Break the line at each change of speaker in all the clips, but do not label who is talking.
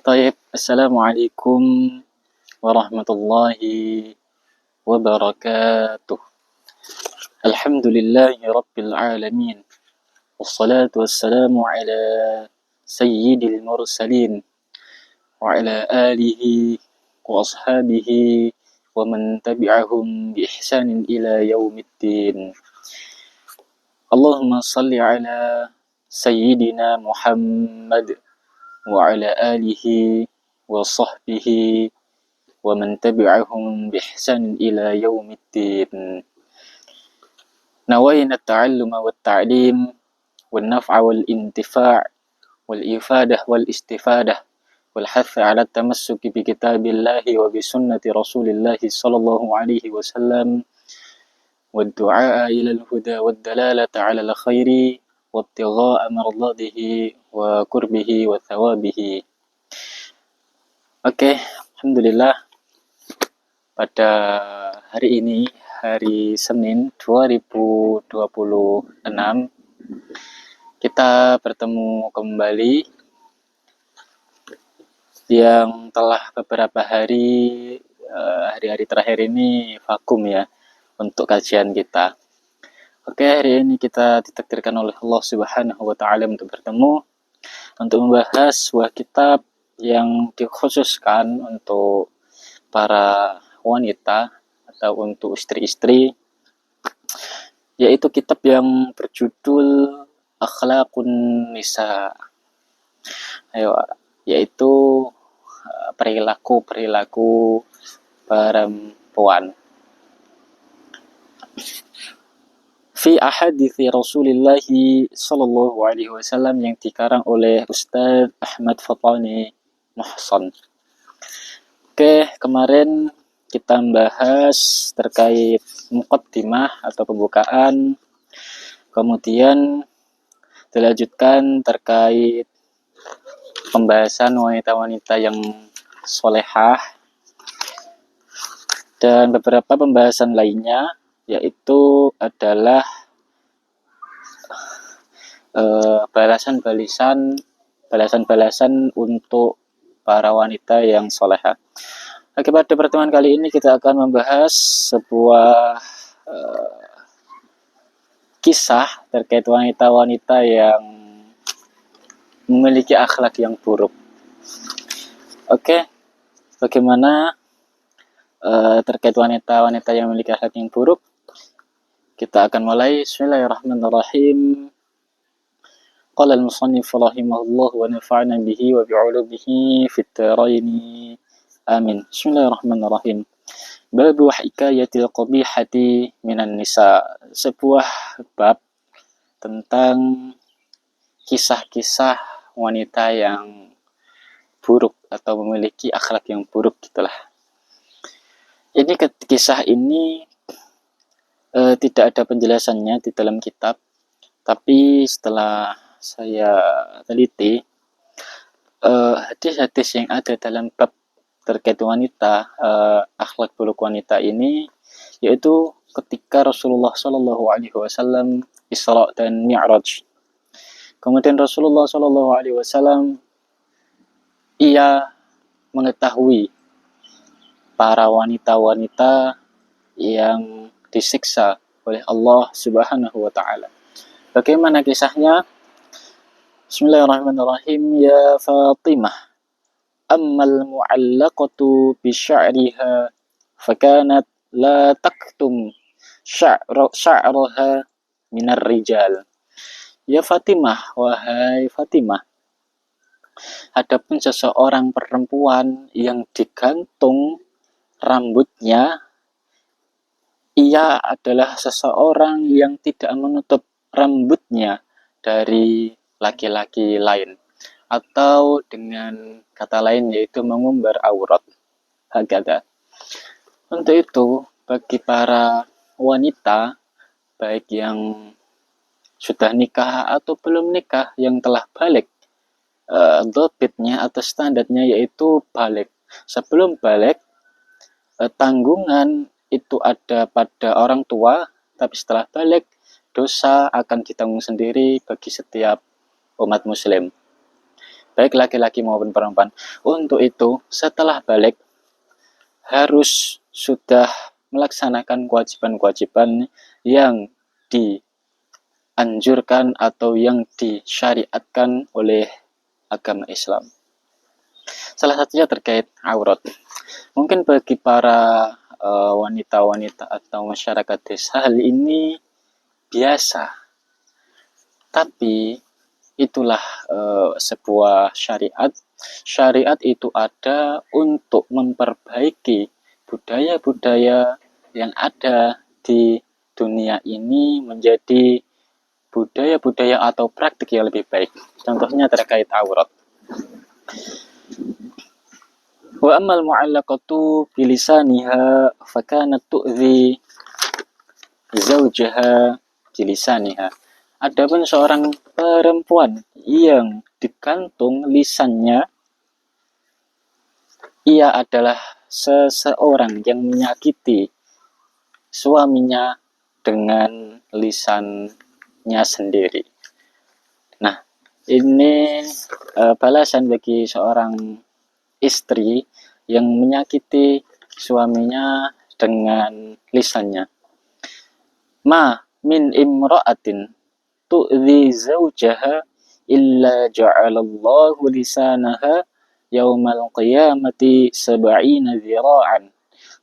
طيب. Assalamualaikum warahmatullahi wabarakatuh. Alhamdulillahi rabbil alamin. Wassalatu wassalamu ala sayyidil mursalin wa ala alihi wa ashabihi wa man tabi'ahum bi ihsanin ila yaumiddin. Allahumma salli ala sayyidina Muhammad wa ala alihi wa sahbihi wa man tabi'ahum bi ihsanin ila yaumiddin. Nawayna at-ta'alluma wat-ta'lim wan naf'a wal intifa' wal ifadah wal istifadah wal hath 'ala at-tamassuki bi kitabillahi wa bi sunnati rasulillahi sallallahu alaihi wasallam wad du'a ila al-huda wad dalalata 'ala al-khairi wabtigha'a mardadihi wa qurbihi wa thawabihi. Oke, alhamdulillah pada hari ini, hari Senin 2026, kita bertemu kembali yang telah beberapa hari-hari terakhir ini vakum ya untuk kajian kita. Oke, hari ini kita ditakdirkan oleh Allah Subhanahu wa taala untuk bertemu untuk membahas sebuah kitab yang dikhususkan untuk para wanita atau untuk istri-istri, yaitu kitab yang berjudul Akhlaqun Nisa, yaitu perilaku perempuan. Fi ahadithi Rasulullah sallallahu alaihi wasallam, yang dikarang oleh Ustaz Ahmad Fatani Muhsan. Oke, kemarin kita membahas terkait muqaddimah atau pembukaan, kemudian dilanjutkan terkait pembahasan wanita-wanita yang solehah dan beberapa pembahasan lainnya, yaitu adalah balasan-balasan untuk para wanita yang solehah. Oke, pada pertemuan kali ini kita akan membahas sebuah kisah terkait wanita-wanita yang memiliki akhlak yang buruk. Oke, bagaimana terkait wanita-wanita yang memiliki akhlak yang buruk? Kita akan mulai. Bismillahirrahmanirrahim. Qala al-musannif rahimahullah wa nafa'na bihi wa bi'ulumihi fid dharain. Amin. Bismillahirrahmanirrahim. Babu hikayatil qabihati minan nisa. Sebuah bab tentang kisah-kisah wanita yang buruk atau memiliki akhlak yang buruk gitulah. Ini kisah ini tidak ada penjelasannya di dalam kitab, tapi setelah saya teliti hadis-hadis yang ada dalam bab terkait wanita, akhlak buruk wanita ini, yaitu ketika Rasulullah Shallallahu Alaihi Wasallam Isra dan Mi'raj. Kemudian Rasulullah Shallallahu Alaihi Wasallam ia mengetahui para wanita-wanita yang disiksa oleh Allah Subhanahu wa taala. Bagaimana kisahnya? Bismillahirrahmanirrahim. Ya Fatimah, ammal mu'allaqatu bi sya'riha fakanat la taktum sya'raha minar rijal. Ya Fatimah, wahai Fatimah, adapun seseorang perempuan yang digantung rambutnya, ia adalah seseorang yang tidak menutup rambutnya dari laki-laki lain, atau dengan kata lain yaitu mengumbar aurat. Hakada. Untuk itu, bagi para wanita baik yang sudah nikah atau belum nikah yang telah balik, dhabitnya atau standarnya yaitu balik. Sebelum balik, tanggungan itu ada pada orang tua, tapi setelah balik dosa akan ditanggung sendiri bagi setiap umat muslim. baik laki-laki maupun perempuan. Untuk itu, setelah balik harus sudah melaksanakan kewajiban-kewajiban yang dianjurkan atau yang disyariatkan oleh agama Islam. Salah satunya terkait aurat. Mungkin bagi para wanita-wanita atau masyarakat desa hal ini biasa, tapi itulah sebuah syariat. Syariat itu ada untuk memperbaiki budaya-budaya yang ada di dunia ini menjadi budaya-budaya atau praktik yang lebih baik. Contohnya terkait aurat. Wa ammal mu'allaqatu bilisaniha fakanat tu'zi zaujaha bilisaniha. Adapun seorang perempuan yang digantung lisannya, ia adalah seseorang yang menyakiti suaminya dengan lisannya sendiri. Nah, ini balasan bagi seorang istri yang menyakiti suaminya dengan lisannya. Ma min imra'atin tu'zi zawjaha illa ja'alallahu lisanaha yawmal qiyamati sab'ina dhira'an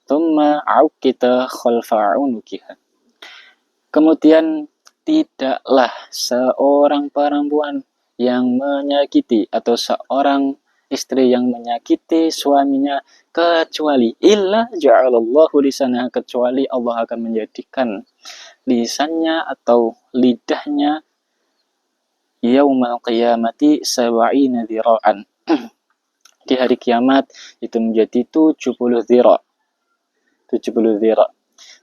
thumma 'ukkita khalfa 'unukiha. Kemudian tidaklah seorang perempuan yang menyakiti atau seorang istri yang menyakiti suaminya kecuali illa ja'alallahu lisanaha, kecuali Allah akan menjadikan lisannya atau lidahnya yaumal qiyamati sab'ina dhira'an. Di hari kiamat itu menjadi 70 dhira'. 70 dhira'.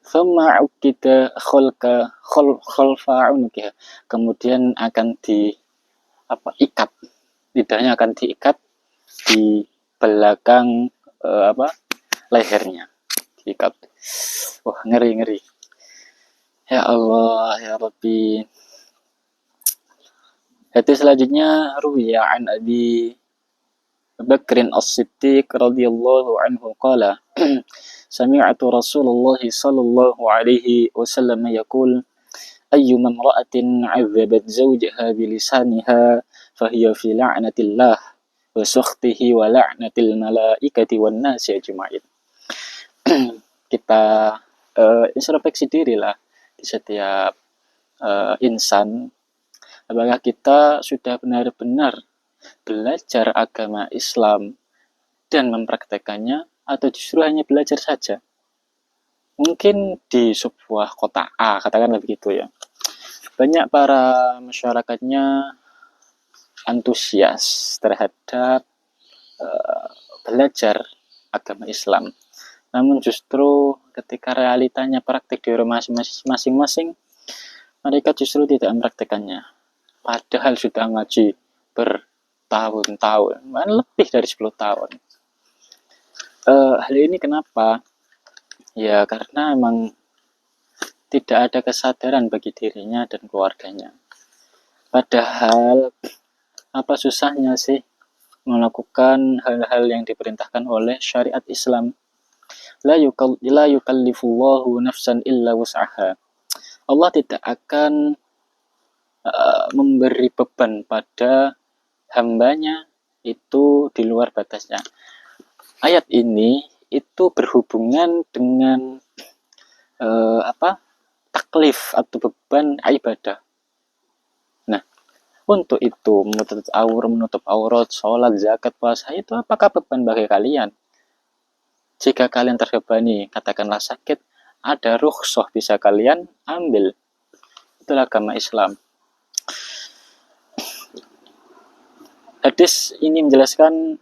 Thumma ukkita khalfa unukiha. Kemudian akan ikat. Lidahnya akan diikat di belakang lehernya. Diikat. Wah, ngeri. Ya Allah, ya Rabbi. Hadis selanjutnya ruwiya an Abi Bakrin As-Siddiq radhiyallahu anhu qala sami'tu Rasulullah sallallahu alaihi wasallam yaqul ayyuma imra'atin 'azzabat zawjaha bilisaniha fahiya fi la'natillah wa sukhtihi wa la'natil malaikati wan nasi ajma'in. Kita introspeksi dirilah di setiap insan, apakah kita sudah benar-benar belajar agama Islam dan mempraktekannya atau justru hanya belajar saja. Mungkin di sebuah kota A, katakanlah begitu ya, banyak para masyarakatnya antusias terhadap belajar agama Islam. Namun justru ketika realitanya praktik di rumah masing-masing, mereka justru tidak mempraktekannya. Padahal sudah ngaji bertahun-tahun, lebih dari 10 tahun. Hal ini kenapa? Ya karena memang tidak ada kesadaran bagi dirinya dan keluarganya. Padahal apa susahnya sih melakukan hal-hal yang diperintahkan oleh syariat Islam? La yukallifullahu nafsan illa wus'aha. Allah tidak akan memberi beban pada hambanya itu di luar batasnya. Ayat ini itu berhubungan dengan taklif atau beban ibadah. Nah, untuk itu menutup aurat, sholat, zakat, puasa itu apakah beban bagi kalian? Jika kalian terbebani, katakanlah sakit, ada rukhsah bisa kalian ambil. Itulah agama Islam. Hadis ini menjelaskan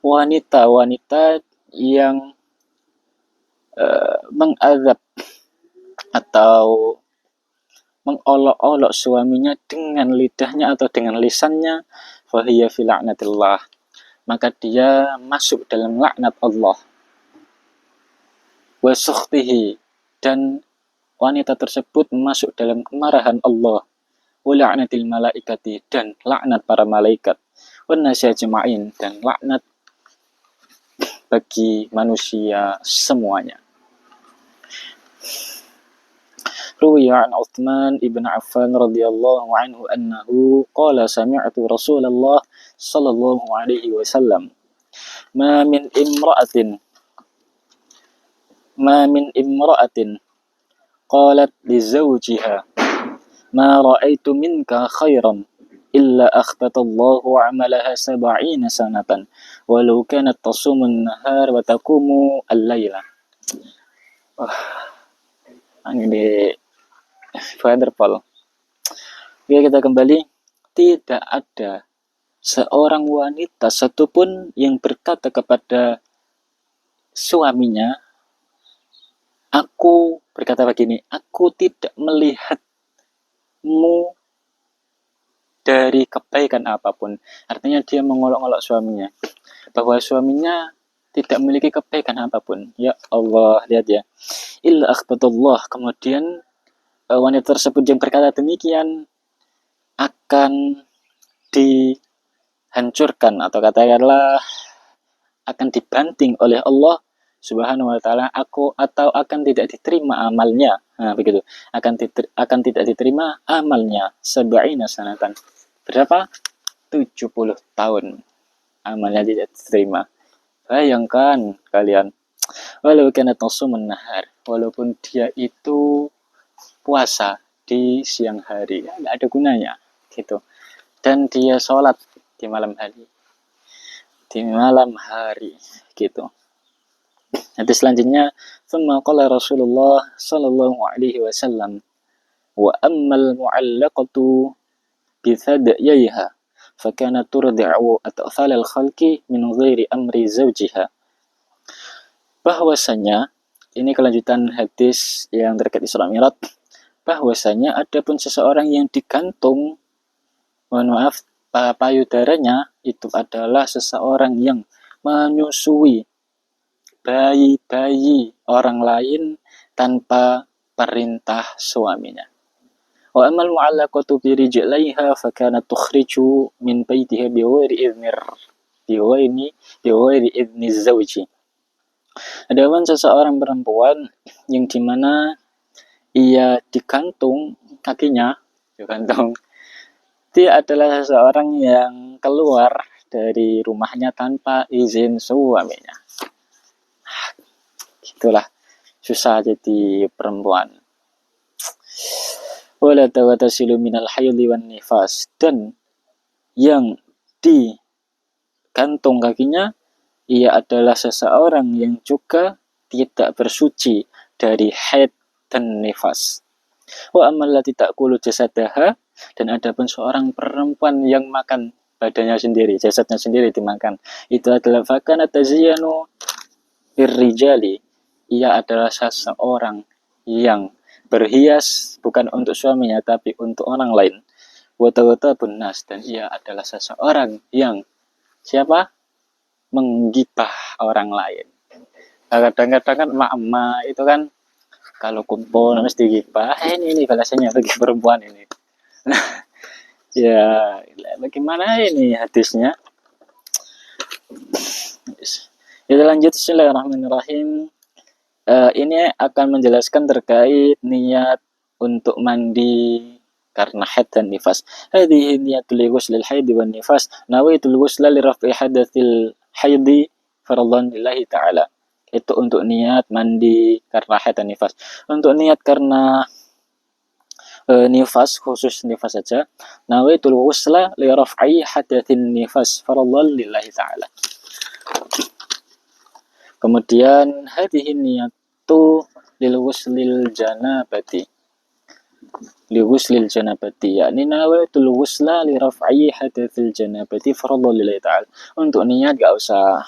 wanita-wanita yang mengazab atau mengolok-olok suaminya dengan lidahnya atau dengan lisannya, fahiya fi la'natillah, maka dia masuk dalam laknat Allah. Wa sukhtihi, dan wanita tersebut masuk dalam kemarahan Allah. Wa la'natil malaikati, dan laknat para malaikat. wan nasi ajma'in, dan laknat bagi manusia semuanya. Ruwiya an Uthman ibn Affan radhiyallahu anhu annahu qala sami'tu Rasulullah sallallahu alaihi wasallam ma min imra'atin qalat li zawjiha ma ra'aitu minka khairan illa akhbatallahu 'amalaha 70 sanatan walau kanat tasumun nahar wa taqumu al-laila. Ini wonderful. Oke, kita kembali. Tidak ada seorang wanita satupun yang berkata kepada suaminya, aku berkata begini, aku tidak melihatmu dari kebaikan apapun. Artinya dia mengolok-olok suaminya, bahwa suaminya tidak memiliki kebaikan apapun. Ya Allah, lihat ya. Illa akhbatullah. Kemudian wanita tersebut yang berkata demikian akan dihancurkan atau katakanlah akan dibanting oleh Allah Subhanahu wa taala atau akan tidak diterima amalnya. Nah, begitu. Akan tidak diterima amalnya 70 sanatan. Berapa? 70 tahun. Amalnya tidak diterima. Bayangkan kalian. Walau kana tasumun nahar, walaupun dia itu puasa di siang hari, enggak ada gunanya gitu. Dan dia sholat di malam hari. Gitu. Nanti selanjutnya, thumma qala Rasulullah sallallahu alaihi wasallam, wa ammal mu'allaqatu bi thadyiha fa kanat turdi'u atfal al-khalqi min ghairi amri zawjiha. Bahwasanya ini kelanjutan hadis yang terkait Isra Mi'raj, bahwasanya adapun seseorang yang digantung, mohon maaf, payudaranya itu adalah seseorang yang menyusui bayi-bayi orang lain tanpa perintah suaminya. Wa amal mu'allaqatu bi rijlaiha fa kanat tukhriju min baitiha biwairi idni zawji. Adapun seseorang perempuan yang dimana ia digantung kakinya, dia adalah seseorang yang keluar dari rumahnya tanpa izin suaminya. Itulah susah jadi perempuan. Wala tawatasilu minal haidhi wan nifas, dan yang digantung kakinya ia adalah seseorang yang juga tidak bersuci dari haid dan nifas. Wa amallati ta'kulu jasadaha, dan adapun seorang perempuan yang makan badannya sendiri, jasadnya sendiri dimakan, itu adalah fakana tazyanu irrijali, ia adalah seseorang yang berhias bukan untuk suaminya tapi untuk orang lain. Wa tawatabun nas, dan ia adalah seseorang yang siapa? Menggibah orang lain. Kadang-kadang kan emak-emak itu kan kalau kumpul mesti digibah. Ini balasannya bagi perempuan ini. Ya, bagaimana ini hadisnya? Kita lanjut, bismillahirrahmanirrahim. Ini akan menjelaskan terkait niat untuk mandi karena haid dan nifas. Hadhihi niyatul ghusl al-haid wan nifas, nawaitul ghusla li raf'i hadatsil haidi fardhan lillahi ta'ala. Itu untuk niat mandi karena haid dan nifas. Untuk niat karena nifas, khusus nifas saja, nawaitul ghusla li raf'i hadatsin nifas fardhan lillahi ta'ala. Kemudian hadhihi niyatu lil ghuslil janabati. Liwuslil janabati, yakni nawaitul wusla li raf'i hadatsil janabati fardhu lillahi ta'ala. Untuk niat gak usah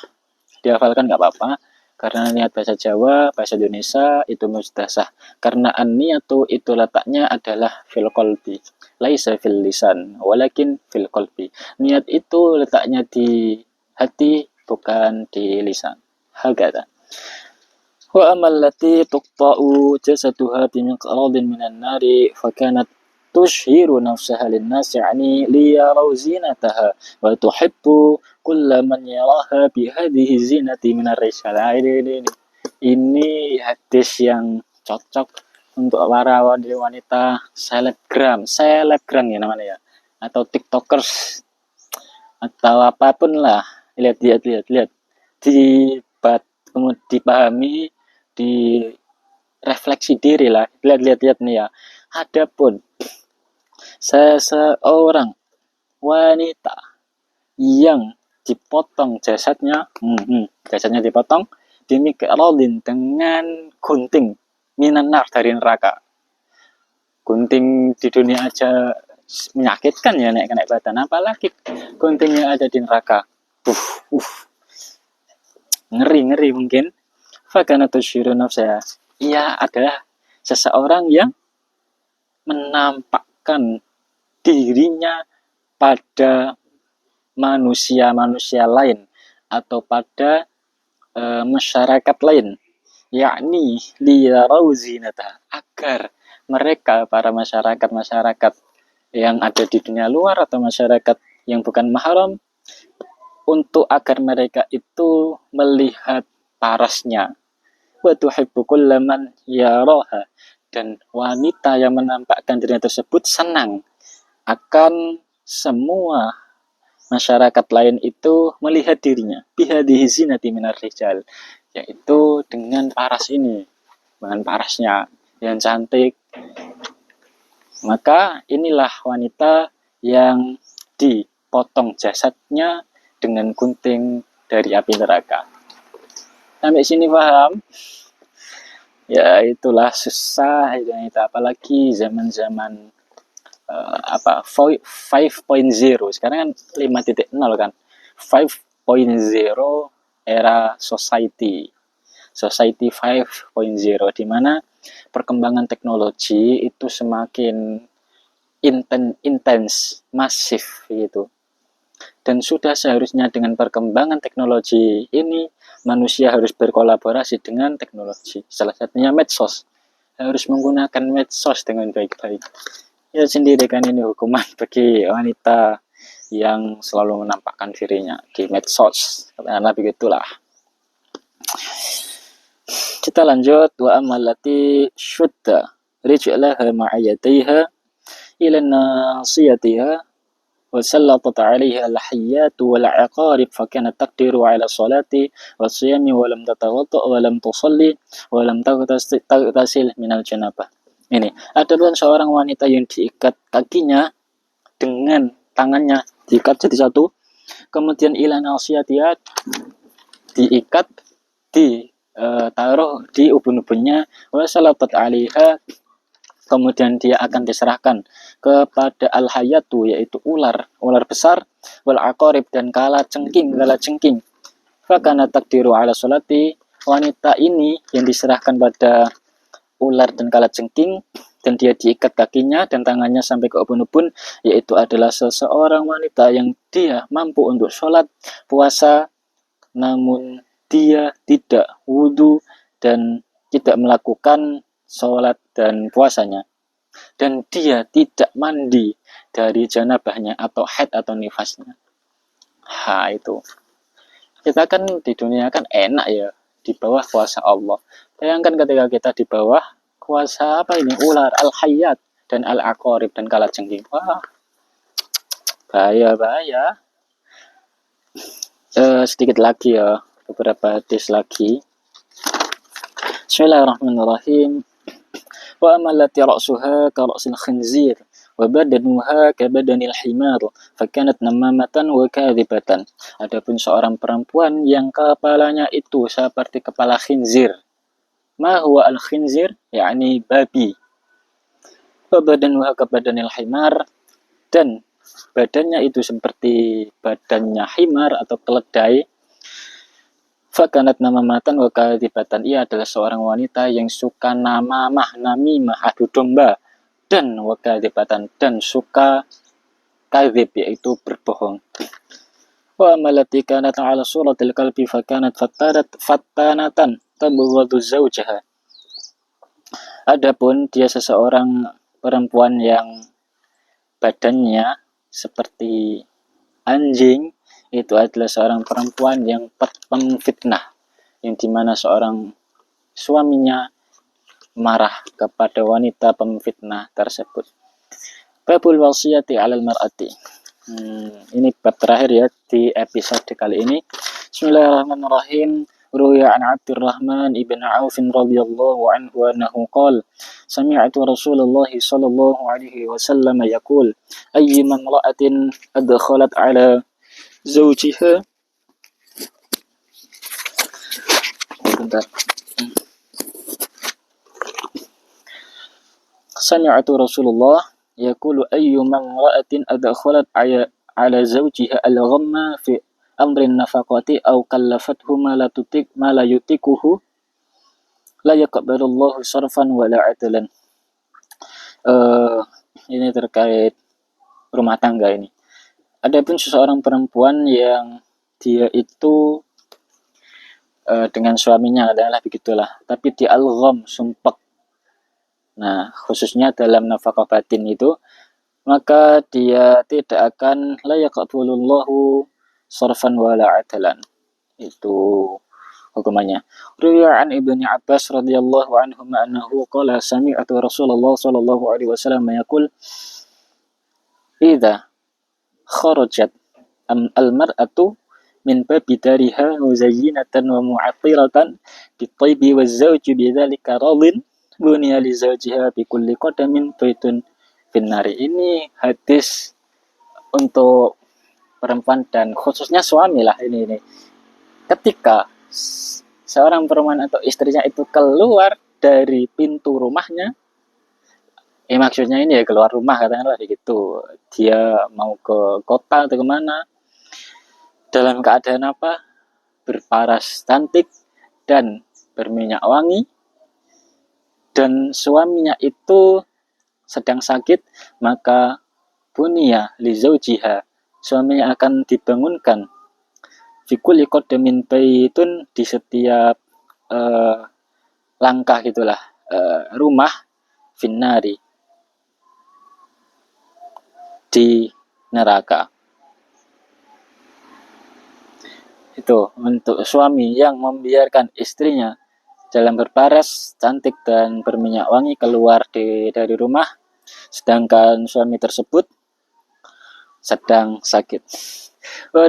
dihafalkan, gak apa-apa, karena niat bahasa Jawa, bahasa Indonesia itu mustahsah. Karena an-niyatu itu letaknya adalah fil qalbi, laisa fil lisan, walakin fil qalbi. Niat itu letaknya di hati, bukan di lisan. Hakata. Wa amal lati tuqta'u jasaduha bi miqradin minan nari fa kanat tushhiru nafsaha linnas yani liyaraw zinataha wa tuhibbu kulla man yaraha bihadhihi zinati minar rijal. Ini hadis yang cocok untuk para wanita selebgram ya namanya ya, atau tiktokers atau apapun lah. Lihat kemudian dipahami, direfleksi diri lah. Lihat nih ya. Adapun seseorang wanita yang dipotong jasadnya dipotong dimikrolin dengan gunting minanar dari neraka. Gunting di dunia aja menyakitkan ya nek kena badan, apalagi gunting yang ada di neraka. Ngeri mungkin. Fakana tushiru nafsaya. Ia adalah seseorang yang menampakkan dirinya pada manusia lain atau pada masyarakat lain, yakni liyarau zinata, agar mereka para masyarakat yang ada di dunia luar atau masyarakat yang bukan mahram, untuk agar mereka itu melihat parasnya. Wa tuhibbu kullaman yaraha, dan wanita yang menampakkan dirinya tersebut senang akan semua masyarakat lain itu melihat dirinya bihadhihi zinati minar rijal, yaitu dengan paras ini, dengan parasnya yang cantik. Maka inilah wanita yang dipotong jasadnya dengan gunting dari api neraka. Sampai sini paham? Ya itulah susah itu, apalagi zaman-zaman 5.0. Sekarang kan 5.0 kan. 5.0 era society 5.0, di mana perkembangan teknologi itu semakin intens, masif gitu. Dan sudah seharusnya dengan perkembangan teknologi ini, manusia harus berkolaborasi dengan teknologi. Salah satunya medsos. Harus menggunakan medsos dengan baik-baik. Ya sendiri kan ini hukuman bagi wanita yang selalu menampakkan dirinya di medsos. Karena begitulah. Kita lanjut. Wa amalati syudda rijlaha ma'ayataiha ila nasiyatiha wa sallatat 'alaiha al-hayyat wal 'aqarib fa kanat taqdiru 'ala salati wa siyami wa lam tatawadda wa lam tusalli wa lam taghtasil minal janabah. Ini ada seorang wanita yang diikat kakinya dengan tangannya, diikat jadi satu, kemudian ila nasiyatiha, diikat, ditaruh di ubun-ubunnya, wa salatat 'alaiha, kemudian dia akan diserahkan kepada al-hayatu, yaitu ular besar, wal aqarib, dan kala cengking. Fakana takdiru ala salati, wanita ini yang diserahkan pada ular dan kala cengking, dan dia diikat kakinya dan tangannya sampai ke ubun-ubun, yaitu adalah seseorang wanita yang dia mampu untuk sholat, puasa, namun dia tidak wudhu dan tidak melakukan sholat dan puasanya, dan dia tidak mandi dari janabahnya atau haid atau nifasnya. Itu kita kan di dunia kan enak ya, di bawah kuasa Allah. Bayangkan ketika kita di bawah kuasa ular, al-hayyat dan al-aqarib dan kalajengking. Wah, bahaya. Sedikit lagi ya, beberapa hadis lagi. Bismillahirrahmanirrahim. Wa amalati ra'suha ka ra'sil khinzir wa badanuha ka badanil himar fa kanat namamatan wa kadhibatan. Adapun seorang perempuan yang kepalanya itu seperti kepala khinzir. Ma huwa al-khinzir? yakni babi. Wa badanuha ka badanil himar, dan badannya itu seperti badannya himar atau keledai. Fakanat namamatan wa kadhibatan, ia adalah seorang wanita yang suka namimah, adu domba, dan wa kadhibatan, dan suka kadhib, yaitu berbohong. Wa amalati kanat ala suratil qalbi fakanat fattanatan tabghadu zawjaha. Adapun dia seseorang perempuan yang badannya seperti anjing, itu adalah seorang perempuan yang pemfitnah, yang dimana seorang suaminya marah kepada wanita pemfitnah tersebut. Babul wasiyati 'alal mar'ati. Ini bab terakhir ya di episode kali ini. Bismillahirrahmanirrahim. Ruya an Abdurrahman ibn Auf radhiyallahu anhu annahu qala sami'tu Rasulullah sallallahu alaihi wasallam yaqul ayyuma imra'atin adkhalat 'ala zawjiha bentar. Sami'tu Rasulullah yaqulu ayyuma imra'atin adkhalat 'ala zawjiha al-ghamma fi amrin nafaqati aw kallafathu ma la yutikuhu la yaqbalullahu sarfan wala 'adlan. Ini terkait rumah tangga ini. Adapun seseorang perempuan yang dia itu dengan suaminya adalah begitulah, tapi di al-gham, sumpek. Nah, khususnya dalam nafkah batin itu, maka dia tidak akan la yaqbalullahu sarfan wala adalan. Itu hukumannya. Ruwiya an Ibnu Abbas radhiyallahu anhu annahu qala sami'tu Rasulullah sallallahu alaihi wasallam yaqul idza kharajat al-mar'atu min babi dariha muzayyinatan wa mu'attiratan bit-taybi waz-zawju bidzalika radin bunya li zawjiha bi kulli qadamin baitun finnari. Ini hadis untuk perempuan dan khususnya suami lah ini. Ketika seorang perempuan atau istrinya itu keluar dari pintu rumahnya, maksudnya ini ya keluar rumah katakanlah begitu, dia mau ke kota atau kemana, dalam keadaan apa? Berparas cantik dan berminyak wangi, dan suaminya itu sedang sakit, maka bunya li zaujiha, suaminya akan dibangunkan fi kulli qadamin baitun, di setiap langkah gitulah rumah, finnari, di neraka. Itu untuk suami yang membiarkan istrinya dalam berparas cantik dan berminyak wangi keluar dari rumah, sedangkan suami tersebut sedang sakit. Wa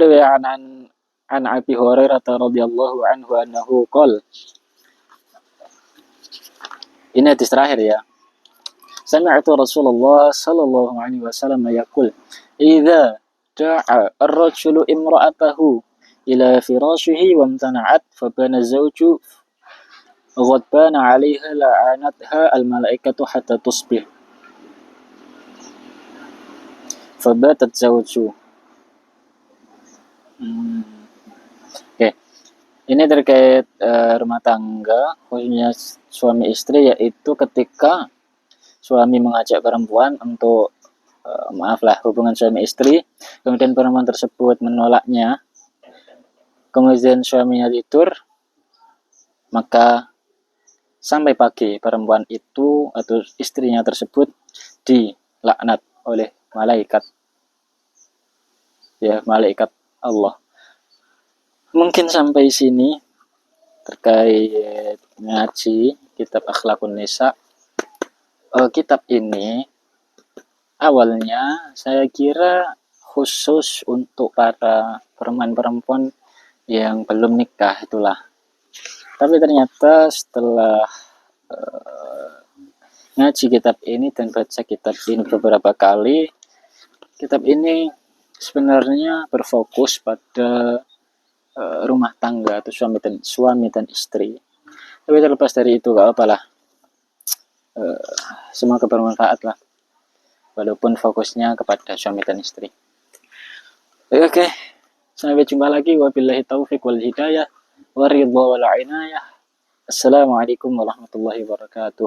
an Abi Hurairah radhiyallahu anhu annahu qol. Ini hadis terakhir ya. Sami'tu Rasulullah sallallahu alaihi wasallam yaqul idza da'a ar-rajulu imra'atahu ila firashihi wa imtana'at fa bana zawju ghadbana 'alaiha la'anatha al-malaikatu hatta tusbih fabatat zawju. Oke. Ini terkait rumah tangga, khususnya suami istri, yaitu ketika suami mengajak perempuan untuk hubungan suami istri, kemudian perempuan tersebut menolaknya, kemudian suaminya tidur, maka sampai pagi perempuan itu atau istrinya tersebut dilaknat oleh malaikat, ya, malaikat Allah. Mungkin sampai sini terkait ngaji kitab Akhlakun Nisa. Kitab ini awalnya saya kira khusus untuk para perempuan-perempuan yang belum nikah itulah. Tapi ternyata setelah ngaji kitab ini dan baca kitab ini beberapa kali, kitab ini sebenarnya berfokus pada rumah tangga atau suami dan istri. Tapi terlepas dari itu gak apalah, semoga bermanfaat lah, walaupun fokusnya kepada suami dan istri. Oke, sampai jumpa lagi. Wabillahi taufiq wal hidayah waridha wal inayah. Assalamualaikum warahmatullahi wabarakatuh.